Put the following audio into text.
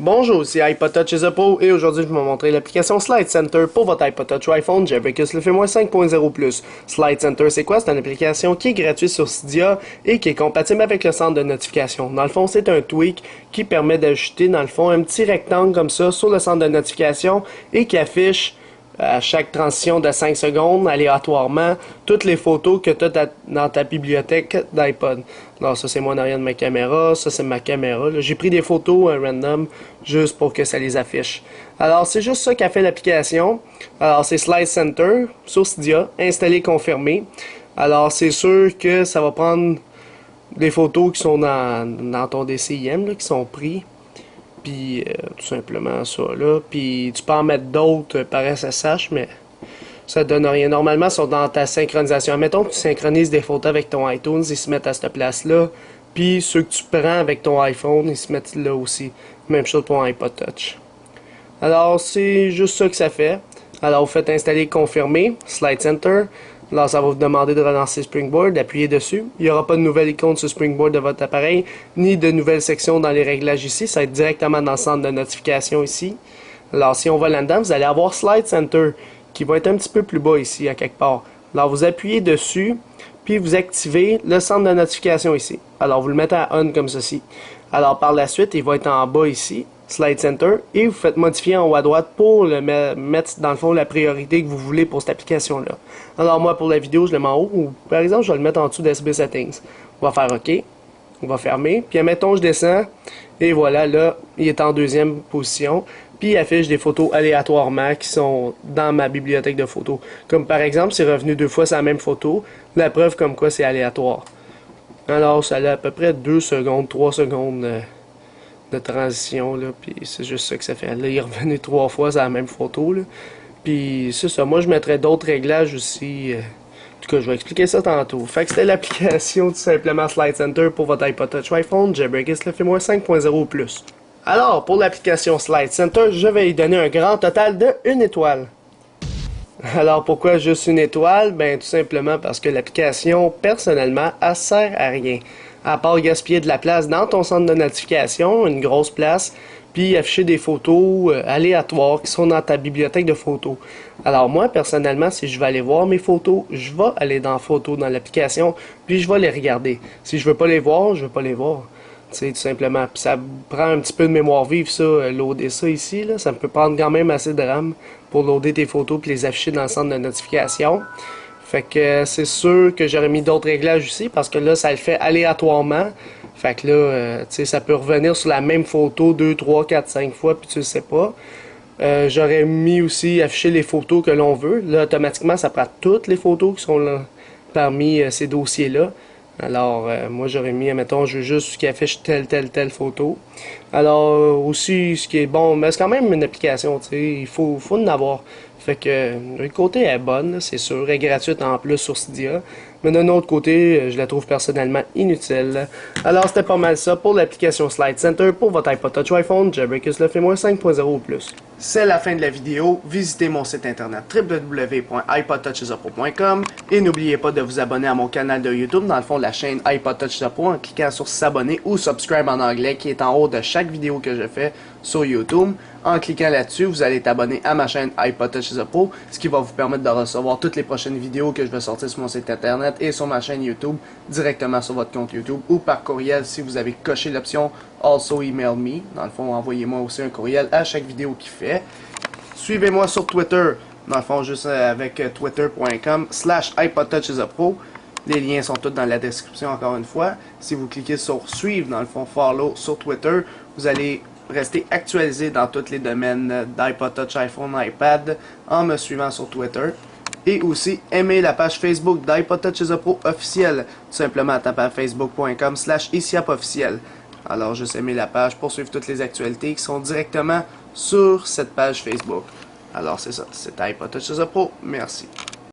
Bonjour, c'est iPod Touch is a Pro et aujourd'hui je vais vous montrer l'application Slide Center pour votre iPod Touch ou iPhone Jailbreak le fait moins 5.0+. Slide Center c'est quoi? C'est une application qui est gratuite sur Cydia et qui est compatible avec le centre de notification. Dans le fond, c'est un tweak qui permet d'ajouter dans le fond un petit rectangle comme ça sur le centre de notification et qui affiche à chaque transition de 5 secondes, aléatoirement, toutes les photos que tu as dans ta bibliothèque d'iPod. Alors ça c'est moi en arrière de ma caméra, ça c'est ma caméra. J'ai pris des photos random juste pour que ça les affiche. Alors c'est juste ça qu'a fait l'application. Alors c'est Slide Center sur Cydia, installé, confirmé. Alors c'est sûr que ça va prendre des photos qui sont dans ton DCIM, là, qui sont pris. Puis tout simplement ça là. Puis tu peux en mettre d'autres par SSH, mais ça donne rien. Normalement, ils sont dans ta synchronisation. Mettons que tu synchronises des photos avec ton iTunes, ils se mettent à cette place-là. Puis ceux que tu prends avec ton iPhone, ils se mettent là aussi. Même chose pour un iPod Touch. Alors, c'est juste ça que ça fait. Alors, vous faites installer confirmer, Slide Center. Alors, ça va vous demander de relancer Springboard, d'appuyer dessus. Il n'y aura pas de nouvelle icône sur Springboard de votre appareil, ni de nouvelles sections dans les réglages ici. Ça va être directement dans le centre de notification ici. Alors, si on va là-dedans, vous allez avoir Slide Center, qui va être un petit peu plus bas ici, à quelque part. Alors, vous appuyez dessus, puis vous activez le centre de notification ici. Alors, vous le mettez à on comme ceci. Alors, par la suite, il va être en bas ici, Slide Center, et vous faites modifier en haut à droite pour le mettre, dans le fond, la priorité que vous voulez pour cette application-là. Alors, moi, pour la vidéo, je le mets en haut, ou par exemple, je vais le mettre en dessous d'SB Settings. On va faire OK. On va fermer. Puis, admettons, je descends, et voilà, là, il est en deuxième position. Puis, il affiche des photos aléatoirement qui sont dans ma bibliothèque de photos. Comme par exemple, c'est revenu 2 fois sur la même photo. La preuve comme quoi c'est aléatoire. Alors, ça a à peu près 2 secondes, 3 secondes de transition, là. Puis, c'est juste ça que ça fait. Là, il est revenu 3 fois sur la même photo, là. Puis, c'est ça. Moi, je mettrais d'autres réglages aussi. En tout cas, je vais expliquer ça tantôt. Fait que c'était l'application tout simplement Slide Center pour votre iPod Touch ou iPhone Jailbreak le fait moins 5.0+. Alors, pour l'application Slide Center, je vais y donner un grand total de 1 étoile. Alors, pourquoi juste 1 étoile? Ben, tout simplement parce que l'application, personnellement, elle sert à rien. À part gaspiller de la place dans ton centre de notification, une grosse place, puis afficher des photos aléatoires qui sont dans ta bibliothèque de photos. Alors, moi, personnellement, si je veux aller voir mes photos, je vais aller dans Photos dans l'application, puis je vais les regarder. Si je veux pas les voir, je veux pas les voir. Tu sais, tout simplement. Puis ça prend un petit peu de mémoire vive, ça, loader ça ici, là. Ça peut prendre quand même assez de RAM pour loader tes photos puis les afficher dans le centre de notification. Fait que c'est sûr que j'aurais mis d'autres réglages ici parce que là, ça le fait aléatoirement. Fait que là, tu sais, ça peut revenir sur la même photo 2, 3, 4, 5 fois puis tu le sais pas. J'aurais mis aussi afficher les photos que l'on veut. Là, automatiquement, ça prend toutes les photos qui sont là parmi ces dossiers-là. Alors, moi, j'aurais mis, admettons, je veux juste qu'il affiche telle photo. Alors, aussi, ce qui est bon, mais c'est quand même une application, tu sais, il faut en avoir. Fait que, le côté est bonne, c'est sûr, elle est gratuite en plus sur Cydia. Mais d'un autre côté, je la trouve personnellement inutile. Alors, c'était pas mal ça pour l'application Slide Center pour votre iPod Touch ou iPhone Jailbreak le fait moins 5.0+. C'est la fin de la vidéo. Visitez mon site internet www.ipodtouchisapro.com et n'oubliez pas de vous abonner à mon canal de YouTube, dans le fond de la chaîne iPod Touch is a Pro, en cliquant sur s'abonner ou subscribe en anglais qui est en haut de chaque vidéo que je fais sur YouTube. En cliquant là-dessus, vous allez être abonné à ma chaîne iPod Touch is a Pro, ce qui va vous permettre de recevoir toutes les prochaines vidéos que je vais sortir sur mon site internet et sur ma chaîne YouTube directement sur votre compte YouTube ou par courriel si vous avez coché l'option Also Email Me. Dans le fond, envoyez-moi aussi un courriel à chaque vidéo qu'il fait. Suivez-moi sur Twitter, dans le fond, juste avec twitter.com/iPodTouchisAPro. Les liens sont tous dans la description encore une fois. Si vous cliquez sur suivre, dans le fond, follow sur Twitter, vous allez rester actualisé dans tous les domaines d'iPod Touch, iPhone, iPad en me suivant sur Twitter. Et aussi, aimez la page Facebook d'iPod Touch is a Pro officielle, tout simplement à taper à facebook.com/ICIAP-officiel. Alors, juste aimez la page pour suivre toutes les actualités qui sont directement sur cette page Facebook. Alors, c'est ça, c'est iPod Touch is a Pro. Merci.